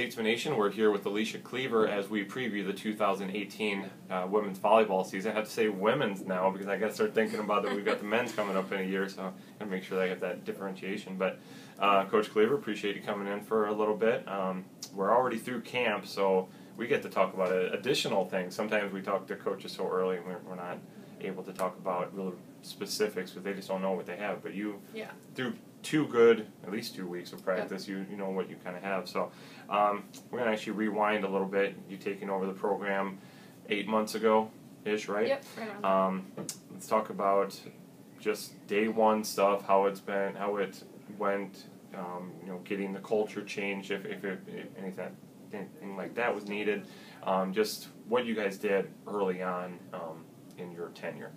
Statesman Nation. We're here with Aleesha Cleaver as we preview the 2018 women's volleyball season. I have to say women's now because I got to start thinking about that we've got the men's coming up in a year, so I'm going to make sure that I get that differentiation. But Coach Cleaver, appreciate you coming in for a little bit. We're already through camp, so we get to talk about additional things. Sometimes we talk to coaches so early and we're not able to talk about real specifics because they just don't know what they have. But you, through at least 2 weeks of practice, you know what you kind of have. So we're going to actually rewind a little bit. You taking over the program 8 months ago-ish, right? Yep, right on. Let's talk about just day one stuff, how it's been, how it went, getting the culture changed, if anything like that was needed, just what you guys did early on in your tenure.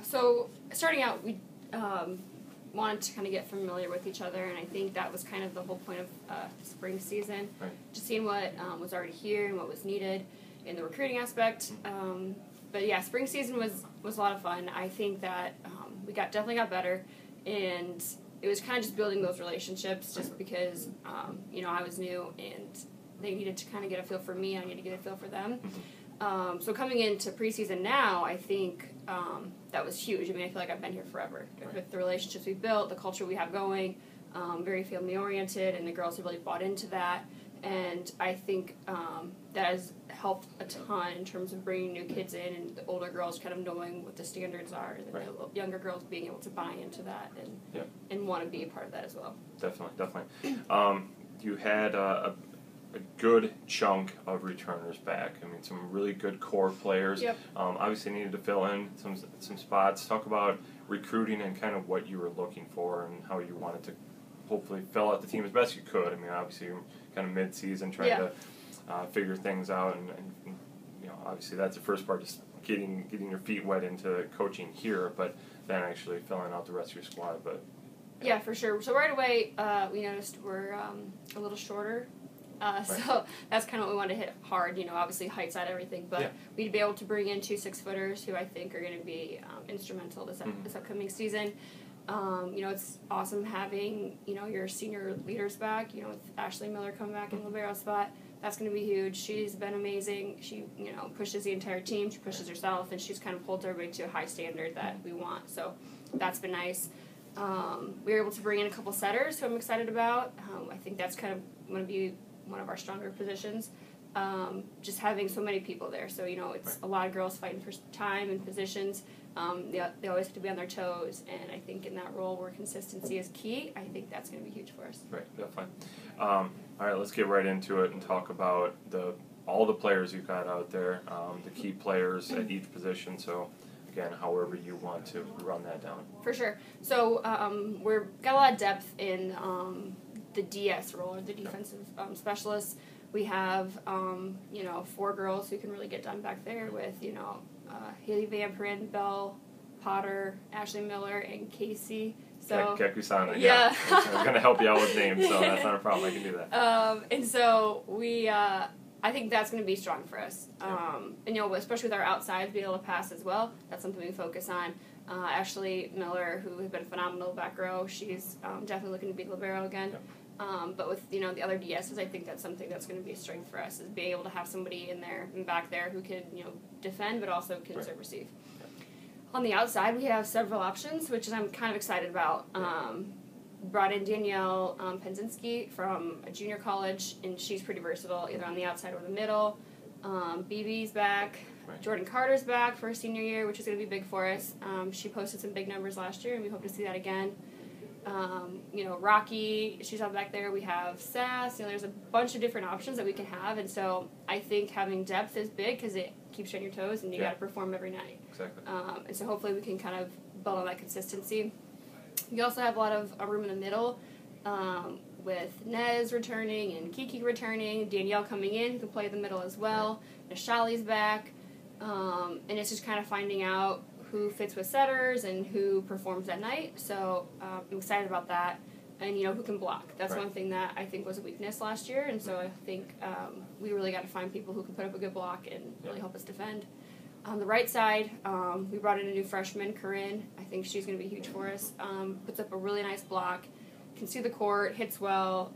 So starting out, we wanted to kind of get familiar with each other, and I think that was kind of the whole point of spring season, just seeing what was already here and what was needed in the recruiting aspect. But yeah, spring season was a lot of fun. I think that we definitely got better, and it was kind of just building those relationships just because, I was new and they needed to kind of get a feel for me, I needed to get a feel for them. So coming into preseason now, I think that was huge. I mean, I feel like I've been here forever. With the relationships we've built, the culture we have going, very family-oriented, and the girls have really bought into that. And I think that has helped a ton in terms of bringing new kids in and the older girls kind of knowing what the standards are, and the younger girls being able to buy into that and want to be a part of that as well. Definitely. You had a good chunk of returners back. I mean, some really good core players. Obviously needed to fill in some spots. Talk about recruiting and kind of what you were looking for and how you wanted to hopefully fill out the team as best you could. I mean, obviously you're kind of mid-season trying to figure things out, and obviously that's the first part, just getting your feet wet into coaching here, but then actually filling out the rest of your squad. But yeah, for sure. So right away we noticed we're a little shorter. So that's kind of what we wanted to hit hard. Obviously height's not everything, but we'd be able to bring in 2 6-footers who I think are going to be instrumental this upcoming season. It's awesome having, your senior leaders back, with Ashley Miller coming back in the libero spot. That's going to be huge. She's been amazing. She, pushes the entire team. She pushes herself, and she's kind of holds everybody to a high standard that we want. So that's been nice. We were able to bring in a couple setters who I'm excited about. I think that's kind of going to be one of our stronger positions. Just having so many people there. So, it's a lot of girls fighting for time and positions. They always have to be on their toes, and I think in that role where consistency is key, I think that's going to be huge for us. Right, definitely. All right, let's get right into it and talk about all the players you've got out there, the key players at each position. So, again, however you want to run that down. For sure. So we've got a lot of depth in the DS role, or the defensive specialists. We have, 4 girls who can really get done back there with, Haley Van Prin, Belle Potter, Ashley Miller, and Casey. So Kekusana, yeah. I'm going to help you out with names, so that's not a problem. I can do that. And so we, I think that's going to be strong for us. And, especially with our outsides being able to pass as well, that's something we focus on. Ashley Miller, who has been phenomenal back row, she's definitely looking to be libero again. But with, the other DSs, I think that's something that's going to be a strength for us, is being able to have somebody in there and back there who can, defend but also can serve receive. On the outside, we have several options, which I'm kind of excited about. Brought in Danielle Penzinski from a junior college, and she's pretty versatile, either on the outside or the middle. BB's back. Jordan Carter's back for her senior year, which is going to be big for us. She posted some big numbers last year, and we hope to see that again. Rocky, she's out back there. We have Sass. There's a bunch of different options that we can have, and so I think having depth is big because it keeps you on your toes, and you got to perform every night. Exactly. And so hopefully we can kind of build on that consistency. We also have a lot of room in the middle, with Nez returning and Kiki returning, Danielle coming in who can play the middle as well. Nishali's back, and it's just kind of finding out who fits with setters and who performs at night. So I'm excited about that. And, who can block. That's one thing that I think was a weakness last year. And so I think we really got to find people who can put up a good block and really help us defend. On the right side, we brought in a new freshman, Corinne. I think she's going to be huge for us. Puts up a really nice block, can see the court, hits well.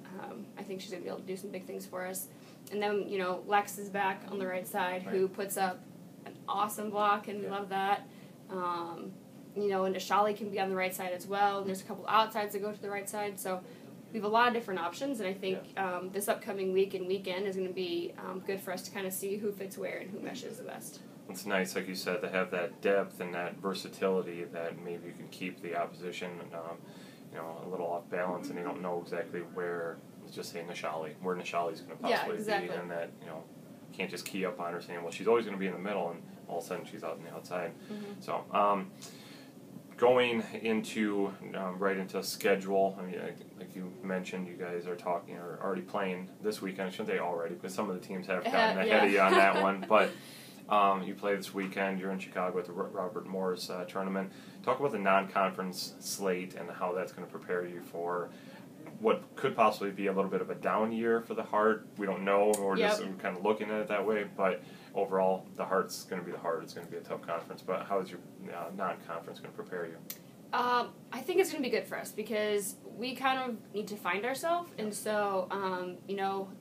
I think she's going to be able to do some big things for us. And then, Lex is back on the right side, who puts up an awesome block, and we love that. And Ashali can be on the right side as well. There's a couple outsides that go to the right side, so we have a lot of different options, and I think this upcoming week and weekend is going to be good for us to kind of see who fits where and who meshes the best. It's nice, like you said, to have that depth and that versatility that maybe you can keep the opposition, a little off balance, and they don't know exactly where. Let's just say Nishali, where Nishali's going to possibly be, and that can't just key up on her saying, well, she's always going to be in the middle, and all of a sudden she's out on the outside. Mm-hmm. So. Going into right into schedule, I mean, like you mentioned, you guys are already playing this weekend. I shouldn't say already, because some of the teams have gotten ahead of you on that one. But you play this weekend. You're in Chicago at the Robert Morris tournament. Talk about the non-conference slate and how that's going to prepare you for what could possibly be a little bit of a down year for the Heart. We don't know. We're just kind of looking at it that way, but overall, the Heart's going to be the Heart. It's going to be a tough conference. But how is your non-conference going to prepare you? I think it's going to be good for us because we kind of need to find ourselves. And so,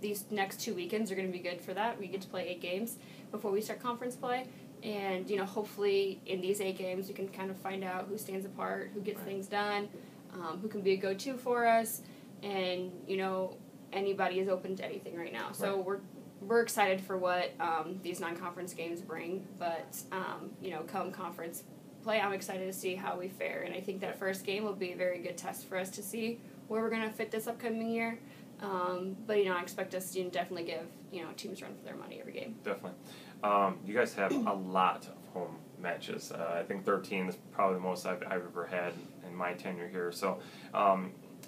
these next 2 weekends are going to be good for that. We get to play 8 games before we start conference play. And, hopefully in these 8 games, we can kind of find out who stands apart, who gets things done, who can be a go-to for us. And, anybody is open to anything right now. So we're excited for what these non-conference games bring, but come conference play, I'm excited to see how we fare, and I think that first game will be a very good test for us to see where we're going to fit this upcoming year. But I expect us to definitely give teams run for their money every game. Definitely. You guys have a lot of home matches. I think 13 is probably the most I've ever had in my tenure here. So.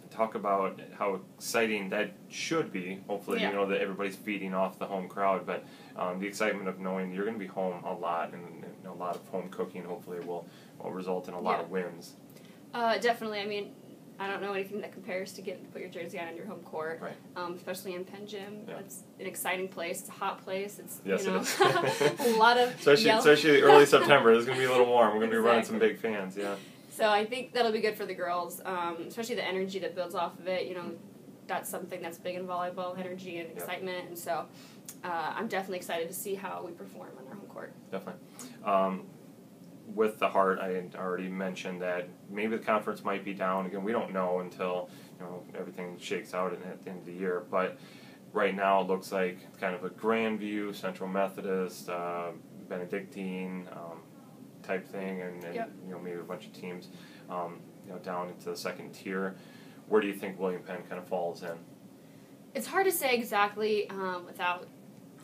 Talk about how exciting that should be. Hopefully, that everybody's feeding off the home crowd, but the excitement of knowing you're going to be home a lot and a lot of home cooking hopefully will result in a lot of wins. Definitely. I mean, I don't know anything that compares to getting to put your jersey on your home court, especially in Penn Gym. Yeah. It's an exciting place. It's a hot place. It's it is. A lot of especially early September. It's going to be a little warm. We're going to be running some big fans. Yeah. So I think that'll be good for the girls, especially the energy that builds off of it. That's something that's big in volleyball, energy and excitement. And so I'm definitely excited to see how we perform on our home court. Definitely. With the Heart, I had already mentioned that maybe the conference might be down. Again, we don't know until everything shakes out at the end of the year. But right now it looks like kind of a Grandview, Central Methodist, Benedictine, type thing, and maybe a bunch of teams, down into the second tier. Where do you think William Penn kind of falls in? It's hard to say exactly without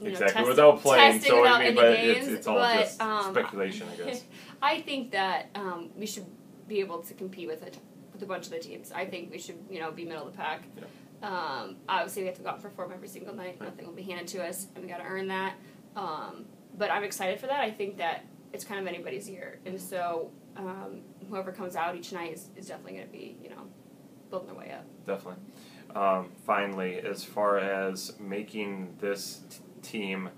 without playing. So without any games, it's all just speculation, I guess. I think that we should be able to compete with a bunch of the teams. I think we should be middle of the pack. Yeah. Obviously, we have to go out and perform every single night. Right. Nothing will be handed to us, and we got to earn that. But I'm excited for that. I think that it's kind of anybody's year, and so whoever comes out each night is definitely going to be building their way up. Definitely. Finally, as far as making this team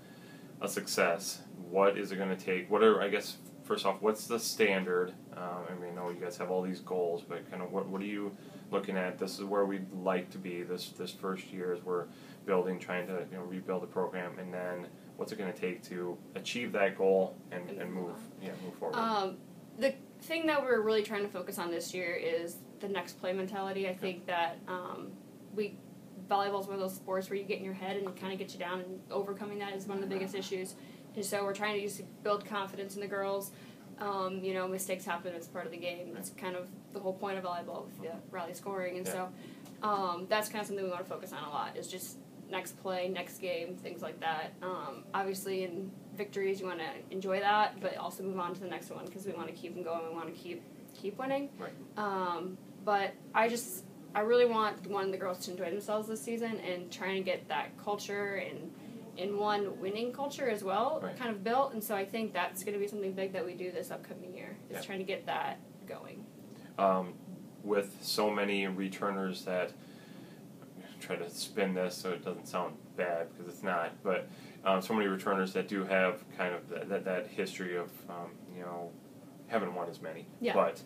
a success, what is it going to take? First off, what's the standard? I know you guys have all these goals, but kind of what are you looking at? This is where we'd like to be this first year as we're building, trying to rebuild the program, and then what's it going to take to achieve that goal and move forward? The thing that we're really trying to focus on this year is the next play mentality. I think that volleyball is one of those sports where you get in your head and it kind of gets you down, and overcoming that is one of the biggest issues. And so we're trying to just build confidence in the girls. Mistakes happen. It's part of the game. It's kind of the whole point of volleyball with the rally scoring. And so that's kind of something we want to focus on a lot, is just next play, next game, things like that. Obviously, in victories, you want to enjoy that, but also move on to the next one because we want to keep them going. We want to keep winning. Right. But I really want the girls to enjoy themselves this season and trying to get that culture and one winning culture as well kind of built. And so I think that's going to be something big that we do this upcoming year, is trying to get that going. With so many returners that try to spin this so it doesn't sound bad, because it's not, but so many returners that do have kind of that history of haven't won as many. Yeah. But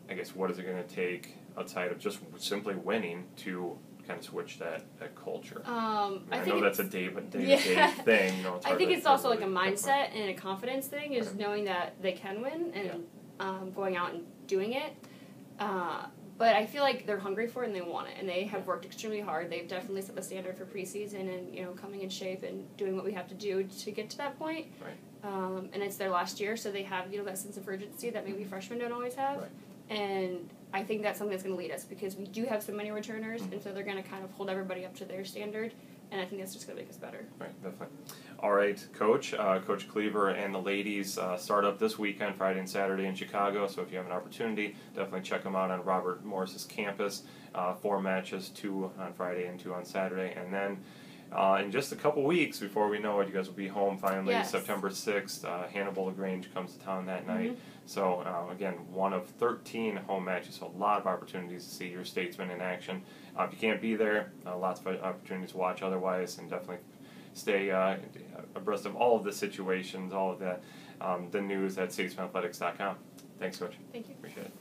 I guess what is it going to take outside of just simply winning to kind of switch that culture? I think know that's a day-to-day thing. It's I think it's also like a really mindset and a confidence thing, is knowing that they can win and going out and doing it. But I feel like they're hungry for it and they want it, and they have worked extremely hard. They've definitely set the standard for preseason and coming in shape and doing what we have to do to get to that point. Right. And it's their last year, so they have that sense of urgency that maybe freshmen don't always have. Right. And I think that's something that's going to lead us, because we do have so many returners, and so they're going to kind of hold everybody up to their standard, and I think that's just going to make us better. Right, definitely. All right, Coach. Coach Cleaver and the ladies start up this weekend, Friday and Saturday in Chicago, so if you have an opportunity, definitely check them out on Robert Morris's campus. 4 matches, 2 on Friday and 2 on Saturday, and then in just a couple weeks, before we know it, you guys will be home finally. Yes. September 6th, Hannibal LaGrange comes to town that night. So, again, one of 13 home matches, so a lot of opportunities to see your Statesmen in action. If you can't be there, lots of opportunities to watch otherwise, and definitely stay abreast of all of the situations, all of the news at statesmanathletics.com. Thanks, Coach. Thank you. Appreciate it.